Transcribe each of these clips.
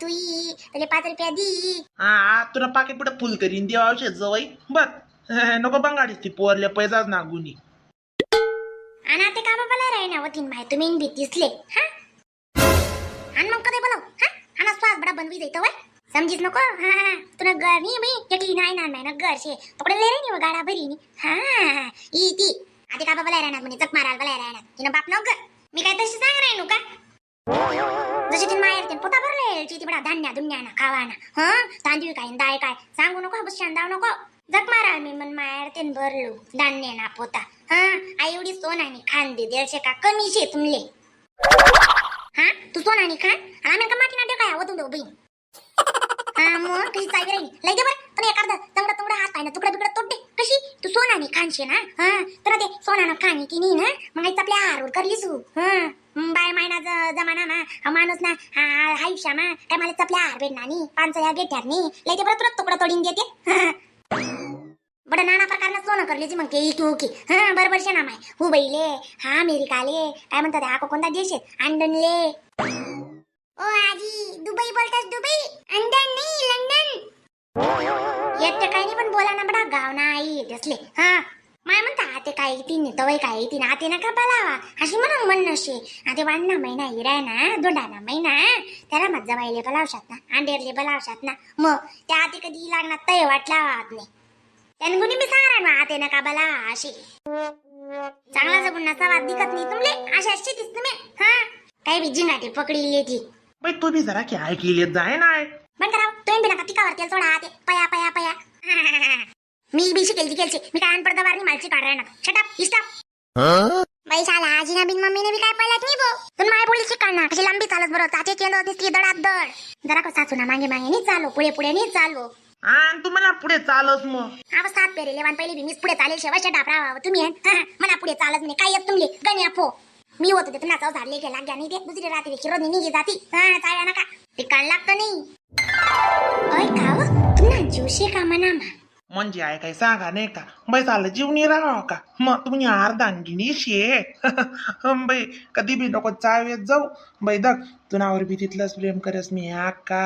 तुई तुले 5 रुपया दी. हा तुला पाकिट पुढे फुल करीन देवा जवळ बर. नको बंगाडीस ती पोरल्या पैजाच नागुनी. आणि ते का बाबाला राहिना होतीन माय तुम्ही भीतीसले हा. आणि मग कधी बोलाव हा. आणि स्वास बडा बनवी देतो वय समजीस नको. हा तुला घर नाही मी केटी नाही ना घर शे पकडे ले रे नि गाडा भरी नि हा ई ती आधी का बाबाला राहणार म्हणे चक मारायला बाला राहणार तिनं बाप नव ग मी काय तशी सांग राहिनो का. जशी ती माहेर ते पोता भरले ती बडा धान्या दुन्याना खावाना हा तांदूळ काय डाळ काय सांगू नको बस शांदाव नको. जग माराल मी मन माहेर ते भरलो धान्य ना पोता हा आई एवढी सोनानी खान दे 150 का कमी शे तुमले. हा तू सोनानी खान आम्ही का माटी ना काय होतो दो बहीण. हा मग कशी चालली राहिली लय दे बरं पण एखादा तंगडा हात पाय ना तुकडा बिकडा तोडते कशी तू सोनानी खानशे ना हा तर ते सोनानं खाणी की नाही ना मग आईच आपल्या हारवर करलीस हा बाय मायना जमाना मा माणूस ना आयुष्या मा काय मला आपल्या हार भेटणार नाही 5 गेट्यार नाही लय दे बरं तुला तुकडा तोडीन देते. बडा नाना प्रकारनं सोनं करलीची मग ते इकी उकी हा बरोबर शे ना माय हुबईले हा अमेरिकाले काय म्हणतात हा कोणता देश आहे अंडनले. ओ आजी दुबई बोलतास दुबई अंडन नाही लंडन. येते काही नाही पण बोला ना बडा गाव ना आई असले हा माय म्हणता ते काय तीन तवय काय तीन आते ना का बोलावा अशी म्हणून म्हण नशे आते वाढना महिना हिराय ना दोंडाना महिना त्याला मज्जा बाईले बोलावशात ना अंडेरले बोलावशात ना मग त्या आते कधी लागणार तय वाटला नाही त्याने कुणी मी सांगा ना आते ना का बोला अशी चांगला जगून नसा वाद दिखत नाही तुमले अशा अशी दिस तुम्ही हा काही बी जिंगाटी पकडी येते. बाई तू बी जरा काय केली जाय नाही बंद करा तुम्ही बिना टिकावर तेल सोडा आते पया पया पया. मी बी शिकेल केलचे मी काय अनपडदा वारनी मालची काढ राहणार शट स्टॉप. बाई साला आजी ना बिन मम्मीने बी काय पाहिलं नाही बो पण माय बोली शिकाळना कशी लंबी चालत बरं चाचे चेंद होती दडात दड जरा का सासू ना मागे मागे नाही चालू पुढे पुढे नाही चालू. आणि तू मला पुढे चालच मग आवाज 7 पेरे लेवान पहिले बी मीच पुढे चालेल शेवट डापरावा तुम्ही मला पुढे चालत नाही काय येत तुमले गण्या फो मी होतो ते नाचाव झाडले गेला ज्ञानी दे दुसरी रात्री शिरोनी निघी जाती हा चाव्या नका ते काढ लागतं नाही. अय काव तुम्हाला जोशी का म्हणा म्हणजे आहे काय सांगा नाही का बाई चाललं जीवनी राहावं का मग तुम्ही अर्धांगिनी शे. बाई कधी बी नको चावेत जाऊ बाई दग तुनावर बी तिथलंच प्रेम करस मी का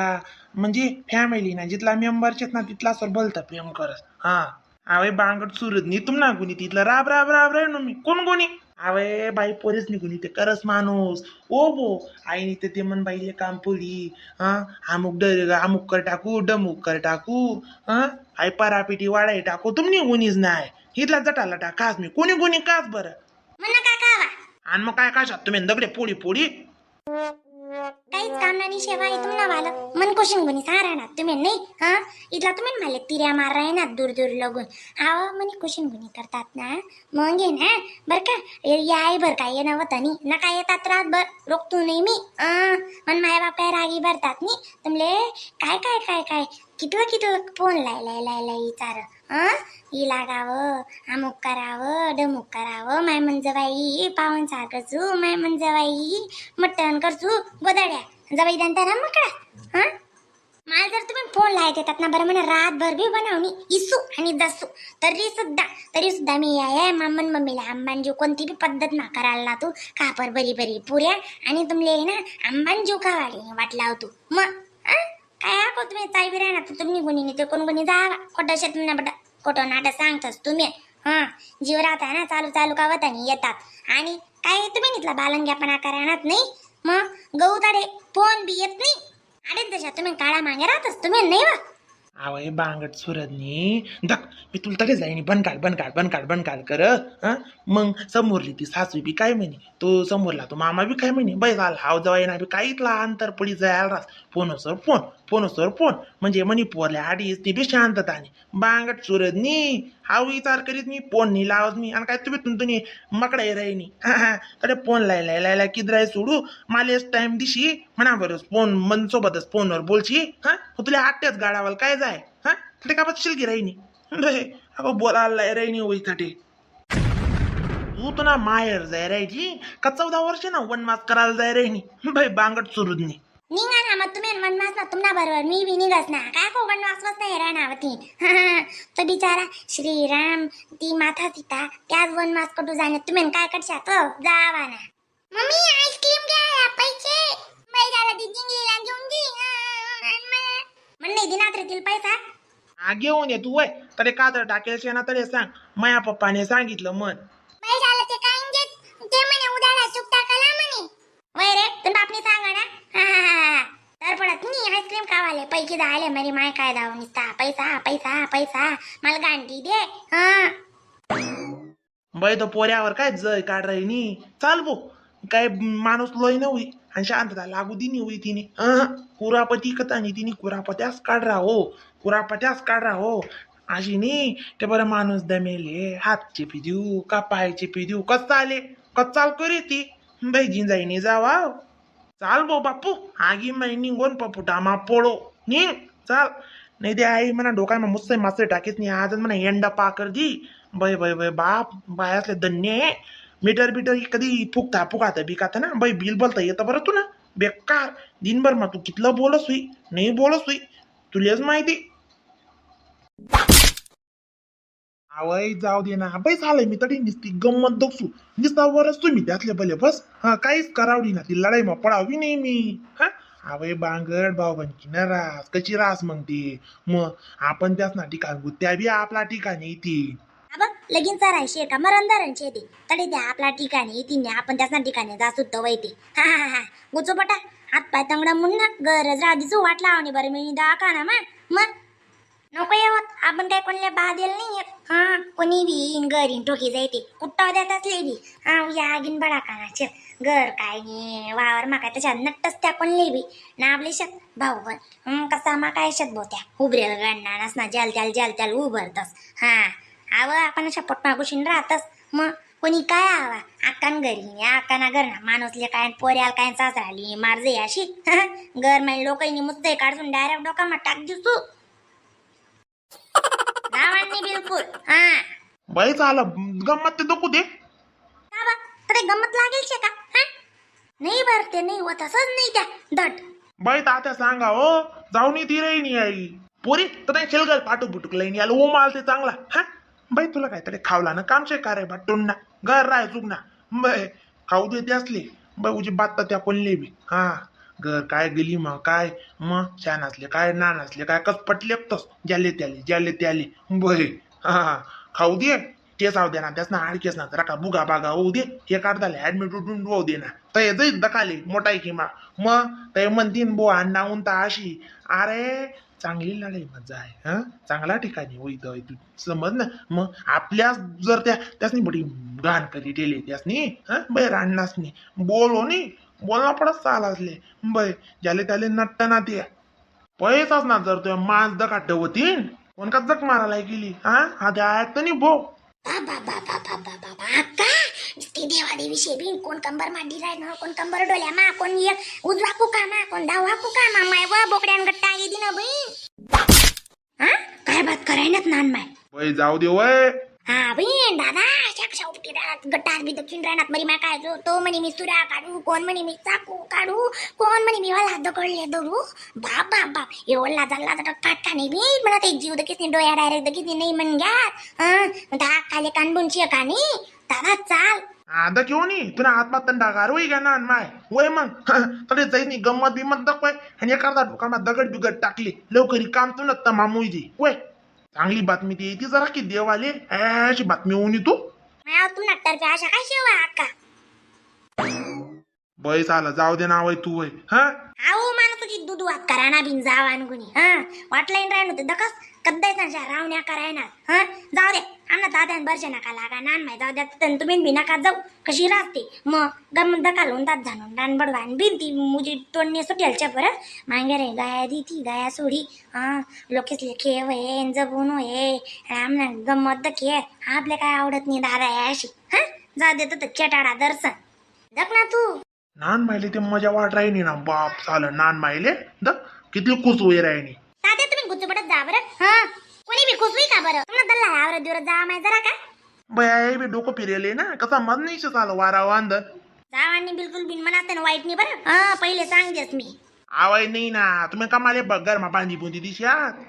म्हणजे फॅमिली ना जिथला मेंबरचेत ना तिथला सर बोलता प्रेम करस हा आवे बांगड सुरत नाही तुम ना गुणी तिथलं राब राब राब राह मी कोण कोणी आवे बाई पोरेच निघून ते करस माणूस ओ बो आईने ते मन बाईले काम पडी हा अमुक कर टाकू डमुक कर टाकू हा आई परापिटी वाढाई टाकू तुम निघूनच नाही हिथला जटाला टाकास मी कोणी कोणी काच बरं म्हणा का कावा आणि मग काय काशात तुम्ही दगडे पोळी पोळी काहीच काम नाही शेवा आहे तुम्हाला वालं मन कोशिंग गुणी सारा ना तुम्ही नाही हा इथला तुम्ही मला तिऱ्या मार राही ना दूर दूर लगून आवा म्हणे कोशिंग गुणी करतात ना मग ये ना बर का याय बर काय ये नव्हतं नाही ना काय येतात रात बर रोखतो नाही मी मन माय बाप काय रागी भरतात नाही तुमले काय काय काय काय किती फोन लाय विचार ही लागावं अमुक करावं डमुक करावं माय मंजबाई पावन सारखं माय मंजबाई मटण करचू गोदाड्या जबाई दंता ना मकडा हा मला जर तुम्ही फोन लायत येतात ना बरं म्हणा रातभर बी बनवणी इसू आणि दसू तरी सुद्धा मी याय मामन मम्मीला आंबांजीव कोणती बी पद्धत ना करायला ना तू कापर बरी पुऱ्या आणि तुमले ना आंबांजीव खावाले वाट लावतो मग काय आको तुम्ही चाय राहणार तू तुम्ही गुणी ते कोण गुणी जावा खोटं शेत ना बटा खोटं नाटक सांगतस तुम्ही हा जीव राहता ना चालू का वतानी येतात आणि काय तुम्ही नितला बालंग्यापणा करणार नाही मग गहू ताडे फोन बी येत नाही अरे तशा तुम्ही काळा मागे राहतस तुम्ही नाही वा आवय बांगड सुरदनी दक मी तुला तरी जाईनी बनकाड कर मग समोरली ती सासू बी काय म्हणे तो समोरला तो मामा बी काय म्हणे बाई झाला हाव जवाई ना बी काहीच अंतर पडी जायला रास फोनसवर फोन म्हणजे म्हणे पोरल्या आडीच ती बी शांतताने बांगड सुरदनी हाव विचार करीत मी फोन नाही लावत मी आणि काय तुम्ही मकडाई राहिनी तडे फोन लायला किदराय सोडू मालेच टाइम दिशी म्हणा बरं फोन मन सोबतच फोनवर बोलशी तुला आट्याच गाडावाल काय जाय हा तडे का बसशील की राहिनी अगो बोलायला राहिनी होई तटे तू तो ना माहेर जाय राहायची का 14 वर्ष ना वनवास करायला जाय राहिनी बाई बांगड सुरुदनी निघा ना मग तुम्ही वनवास ना तुम्हाला बरोबर मी बी निघस ना काय को वनवास नाही राहणार ती तो बिचारा श्रीराम ती माथा सीता त्याच वनवास कटू जाणे तुम्ही काय करशात जावा ना मम्मी आईस्क्रीम घ्या पैसे बाई झाला ती जिंगलीला घेऊन दी म्हण नाही दिनात रे तिला पैसा हा घेऊन ये तू वय तरी का तर टाकेल शेणा तरी सांग माया पप्पाने सांगितलं मन पैशाला ते काय घेत ते म्हणे उद्याला चुकता कला म्हणे वय रे तुम्ही बापनी सांगा ना तर पडत नाही आईस्क्रीम खावाले पैकी आले मरी माय काय दाव निसता पैसा पैसा पैसा मला गांठी दे हा बाई तो पोऱ्यावर काय जय काढ राही नी चाल भो काय माणूस लोय न होई आणि शांतता लागू दिनी होई तिने कुरापती कथानी तिने कुरापत्यास काढ रा हो कुरापत्यास काढ रा हो अशी नी ते बरं माणूस दमेले हात चेपी देऊ का पाय चेपी देऊ कस चाले कस चाल करी ती बाई जिंजाईनी जावा चाल भो बापू आगी मै निघून पपुटा मा पोळो नी चाल नाही ते आई म्हणा डोकाय मुस्से मासे टाकीस नी आज म्हणा एंडा पाकर दी बाई बाई बाई बाप बायासले धन्य मीटर बिटर कधी फुकता फुकाता बिकाता ना बाई बिल बोलता येतं बरं तू ना बेकार दिनभर मग तू कितलं बोलस हुई नाही बोलस हुई तुलाच माहिती आवय जाऊ दे ना बाई झालंय मी तरी निसती गंमत दगसू निसता वरच तुम्ही त्यातले भले बस हा काहीच करावली ना ती लढाई मग पडावी नाही मी हा आवय बांगड भाऊबंदकी ना रास कशी रास मग ती मग आपण त्याच ना ठिकाण त्या बी आपला ठिकाणी ती अब लगीन चरायशी का मरणदारांची येते तरी त्या आपल्या ठिकाणी येतील आपण त्याच ठिकाणी जा सुद्धा वैते हा गुचो बटा हात पाय तंगडा मुन्ना गरज राधीच वाट लावणी बरं मी दाखा ना मग नको येवत आपण काय कोणल्या बादेल नाही येत हा कोणी बी इन घरीन ठोकी जायते कुट्टा देत असले बी हा या गिन बडा कानाचे घर काय नाही वावर मा काय त्याच्या नट्टच त्या कोणले बी ना आपले शत भाऊ पण कसा मा काय शत बोत्या उभरेल गणना नसना जल त्याल उभरतस हा आव आपण अशा पोटमागुशीन राहतस मग कोणी काय आवा आकान घरी आकाना घर ना माणूसले काय पोऱ्याल काय सासराली मारजे अशी घर माई लोकांनी मुस्ते काढून डायरेक्ट डोकामा टाक दिसू गावांनी बिलकुल हा बाई झालं गंमत ते दकू दे का बा तरी गंमत लागेल शे का हा नाही भरते नाही होत असंच नाही त्या दट बाई तात्या सांगा हो जाऊन ती राही आई पोरी तर शेलगल पाठू बुटुक लईन याला ओमाल ते चांगला हा बाई तुला काहीतरी खावला ना काम शे का रे बाटून ना घर राय चुक ना बाई खाऊ देते असले बाई उजी बात तर त्या कोणले बी हा घर काय गेली मग काय मग छान असले काय नान असले काय कस पटले तस ज्याले त्याले बाई हा खाऊ दे ते जाऊ दे ना त्याच ना आडकेस ना जरा का बुगा बागा होऊ दे हे काढताले ऍडमिट उठून होऊ दे ना तर जाईच दकाले मोठाय किमा मग ते म्हणतीन बो अण्णा उंता अशी अरे चांगली लढाई मजा आहे हा चांगला ठिकाणी होईत तू समज ना मग आपल्या जर त्यासनी बडी घाण करी डेले त्यासनी हा बाई राणनासनी बोलो नी बोलना पडत चाल असले बाई ज्याले त्याले नट्ट ना ते पैसाच ना जर तुझ्या मांस दका ठेवतीन कोण का जक मारायला गेली हा ते ऐकत नाही भो अक्का ती देवादेवीशी बी कोण कंबर मांडी राय ना कोण कंबर डोल्या मा कोण एक उजवा कुका मा कोण डावा कुका मा माय व बोकड्यान गट्टा गेली ना बाई हा काय बात करायनात नान माय बाई जाऊ दे वय हा बहीण दादा अशा कशा उपटी राहत गट्टार बी दक्षिण राहणार मरी मा काय तो म्हणे मी सुरा काढू कोण म्हणे मी चाकू काढू कोण म्हणे मी वाला दगडले धरू बाप एवढला झाला तर काटका नाही बी म्हणा ते जीव दकीस डोया डायरेक्ट दकीस नाही म्हण घ्या धा खाले कानबुनची का नाही दादा चाल आता क्यों नाही तुला आत्मातन डागार होई का ना माय वय मग तरी जाईनी गंमत बिमत दाखवाय आणि एखादा डोकामा दगड बिगड टाकली लवकरी काम तू न तमामुई दे वय चांगली बातमी ती येते जरा की देवाले अशी बातमी होऊन तू तू नट्टर पे अशा काय शेवा अक्का बाई चाल जाऊ दे ना वय तू वय हा आहो माणूस तुझी दूध वात करा ना बिन जावा गुणी हा वाटलाईन राहण होते दकस कद्दायचा रावण्या करायना हा जाऊ दे आमना दाद्यान बरशे नका लागा नान माय जाऊ द्या तुम्ही बी नका जाऊ कशी राहते मग गम दका लोंतात जाणून रान बडवान बिनती मुजी तोडणे सुटेलच्या परत मांगे रे गाया दी ती गाया सोडी हा लोकेस लेखे वय जगून होय आमना गमत दके आपले काय आवडत नाही दादा अशी हा जाऊ दे तर चटाडा दर्शन दक ना तू नान मायले ते मजा वाट राहिनी ना बाप चालं नान मायले द किती खुश होई राहिनी तात्या तुम्ही गुच्चपटत जा बरं हा कोणी बी खुश होई का बरं तुम्हाला दल्ला आवरत दिवस जा माय जरा का बाई बी डोकं फिरेले ना कसा मज नाही चाल वारा वांद जावानी बिलकुल बिन मनात वाईट नाही बरं हा पहिले सांग देस मी आवाय नाही ना तुम्ही कमाले बगर मा बांधी बुंदी दिशात